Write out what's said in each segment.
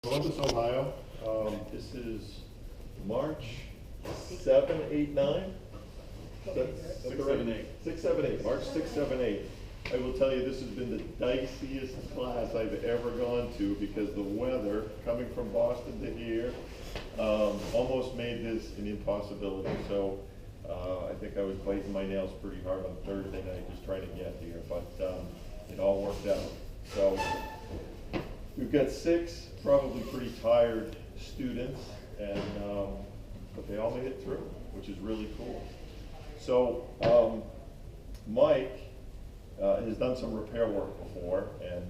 Columbus, Ohio. This is March 7, 8, 9? 6, 7, 8. 6, 7, 8. March 6, 7, 8. I will tell you, this has been the diciest class I've ever gone to because the weather, coming from Boston to here, almost made this an impossibility. So I think I was biting my nails pretty hard on Thursday night just trying to get here, but it all worked out. So we've got 6 probably pretty tired students, and but they all made it through, which is really cool. So Mike has done some repair work before, and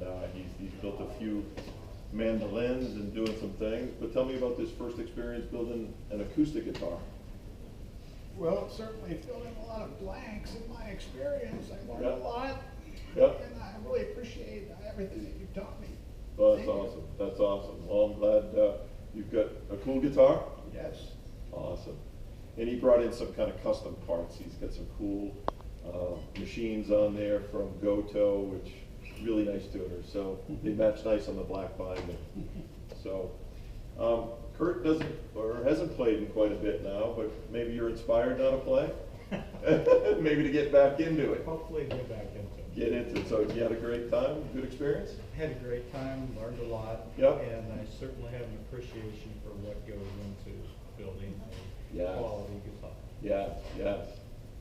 he's built a few mandolins and doing some things. But tell me about this first experience building an acoustic guitar. Well, it certainly filled in a lot of blanks in my experience. I learned Yep. a lot, Yep. and I really appreciate everything that you've taught me. Well, that's Thank you. awesome. That's awesome. Well, I'm glad you've got a cool guitar. Yes. Awesome. And he brought in some kind of custom parts. He's got some cool machines on there from Goto, which really nice tuners. So they match nice on the black binding. So Kurt doesn't or hasn't played in quite a bit now, but maybe you're inspired now to play. Maybe to get back into it. Hopefully get back into it. Get into it. So you had a great time, good experience. Had a great time, learned a lot. Yep. And I certainly have an appreciation for what goes into building a Yes. quality guitar. Yes, yes.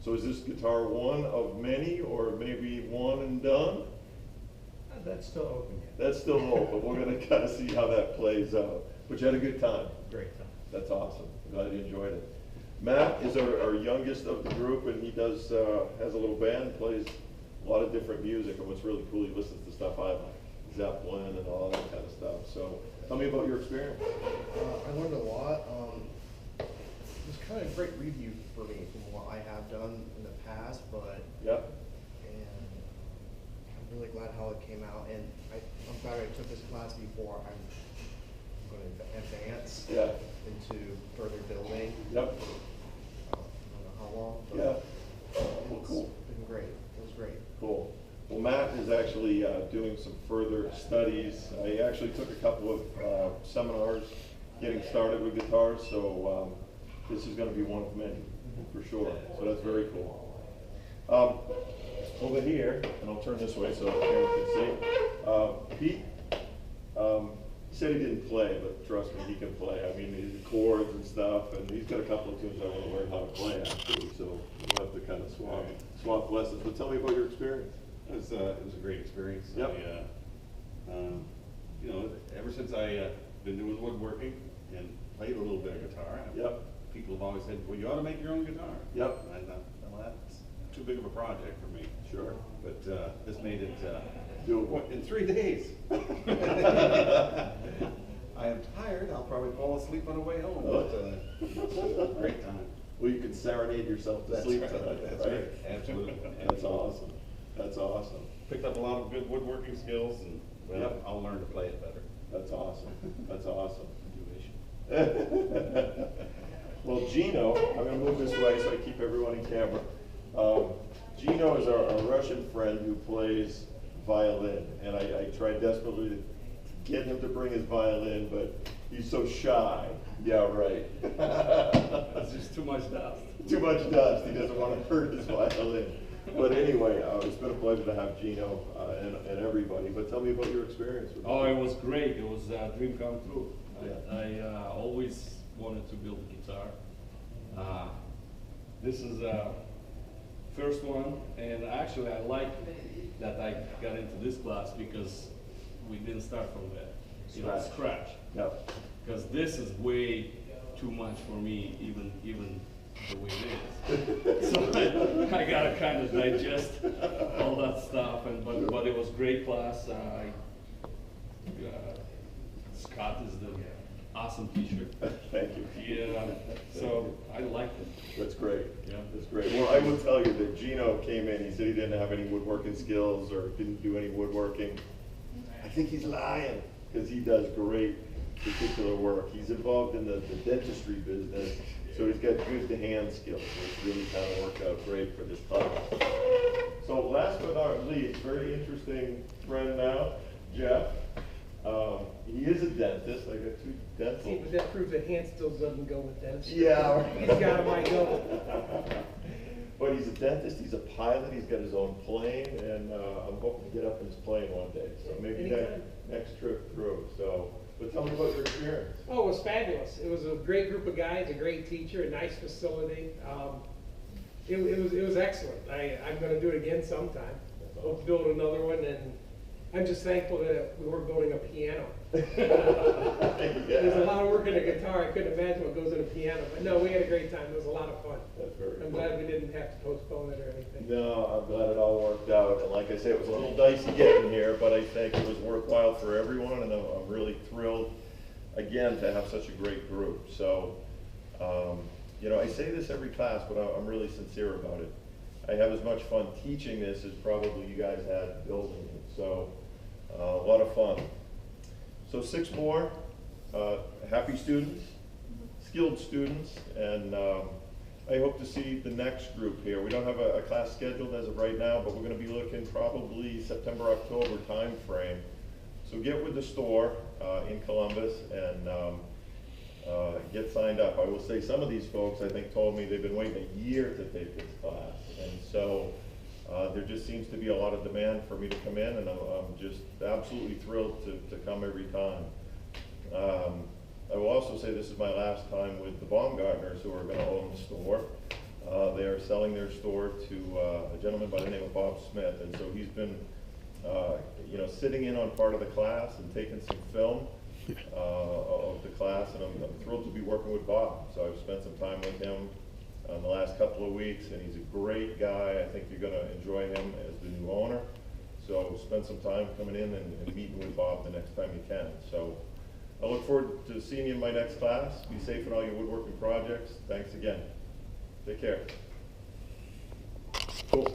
So is this guitar one of many, or maybe one and done? That's still open yet. That's still open. We're gonna kind of see how that plays out. But you had a good time. Great time. That's awesome. Glad you enjoyed it. Matt is our youngest of the group, and he does has a little band, plays a lot of different music. And what's really cool, he listens to stuff I like, Zeppelin and all that kind of stuff. So tell me about your experience. I learned a lot. It was kind of a great review for me from what I have done in the past, but Yep. and I'm really glad how it came out. And I'm glad I took this class before I'm going to advance Yeah. into further building. Yep. I don't know how long, but Yeah. Well, it's cool. been great. It was great. Cool. Well, Matt is actually doing some further studies. I actually took a couple of seminars getting started with guitars, so this is going to be one of many, for sure. So that's very cool. Over here, and I'll turn this way so the camera can see, Pete said he didn't play, but trust me, he can play. I mean, the chords and stuff, and he's got a couple of tunes I want to learn how to play, actually, so we'll have to kind of swap lessons. But tell me about your experience. It was a great experience. Yep. You know, ever since I been doing woodworking and played a little bit of guitar, Yep. people have always said, well, you ought to make your own guitar. Yep. And I thought, well, that's too big of a project for me. Sure. But this made it Doable. in 3 days. I am tired. I'll probably fall asleep on the way home. But it's a great time. Well, you can serenade yourself to sleep tonight, That's right? right. Absolutely. That's awesome. That's awesome. Picked up a lot of good woodworking skills, and well, Yep. I'll learn to play it better. That's awesome. That's awesome. Intuition. Well, Gino, I'm going to move this way so I keep everyone in camera. Gino is our Russian friend who plays violin, and I tried desperately to get him to bring his violin, but he's so shy. Yeah, right. It's just too much dust. Too much dust. He doesn't want to hurt his violin. But anyway, it's been a pleasure to have Gino and everybody. But tell me about your experience with Oh, it was great. It was a dream come true. Yeah. I always wanted to build a guitar. This is first one, and actually I like that I got into this class because we didn't start from the scratch. Yep. Because this is way too much for me, even the way it is. So I gotta kind of digest all that stuff, but it was great class. Scott is the awesome teacher. Thank you. Yeah, so I liked it. That's great. Yeah. That's great. Well, I will tell you that Gino came in, he said he didn't have any woodworking skills or didn't do any woodworking. I think he's lying, because he does great particular work. He's involved in the dentistry business, so he's got good hand skills, which really kind of worked out great for this class. So last but not least, very interesting friend now, Jeff. He is a dentist, I got 2 dental. See, but that proves that hand still doesn't go with dentistry. Yeah. He's got him, I go. But he's a dentist, he's a pilot, he's got his own plane, and I'm hoping to get up in his plane one day, so maybe Anytime. next trip through, so. But tell me about your experience. Oh, it was fabulous. It was a great group of guys, a great teacher, a nice facility. It was excellent. I'm gonna do it again sometime. Hope to build another one, and I'm just thankful that we weren't building a piano. There's a lot of work in a guitar. I couldn't imagine what goes in a piano, but no, we had a great time. It was a lot of fun. That's very I'm cool. glad we didn't have to postpone it or anything. No, I'm glad it all worked out, and like I said, it was a little dicey getting here, but I think it was worthwhile for everyone, and I'm really thrilled, again, to have such a great group. So, you know, I say this every class, but I'm really sincere about it. I have as much fun teaching this as probably you guys had building it, so a lot of fun. So 6 more happy students, skilled students, and I hope to see the next group here. We don't have a class scheduled as of right now, but we're gonna be looking probably September, October time frame. So get with the store in Columbus and get signed up. I will say some of these folks, I think, told me they've been waiting a year to take this class. And so there just seems to be a lot of demand for me to come in, and I'm just absolutely thrilled to come every time. I will also say this is my last time with the Baumgartners, who are going to own the store. They are selling their store to a gentleman by the name of Bob Smith, and so he's been, you know, sitting in on part of the class and taking some film of the class, and I'm thrilled to be working with Bob. So I've spent some time with him the last couple of weeks, and he's a great guy. I think you're going to enjoy him as the new owner. So spend some time coming in and meeting with Bob the next time you can. So I look forward to seeing you in my next class. Be safe in all your woodworking projects. Thanks again. Take care. Cool.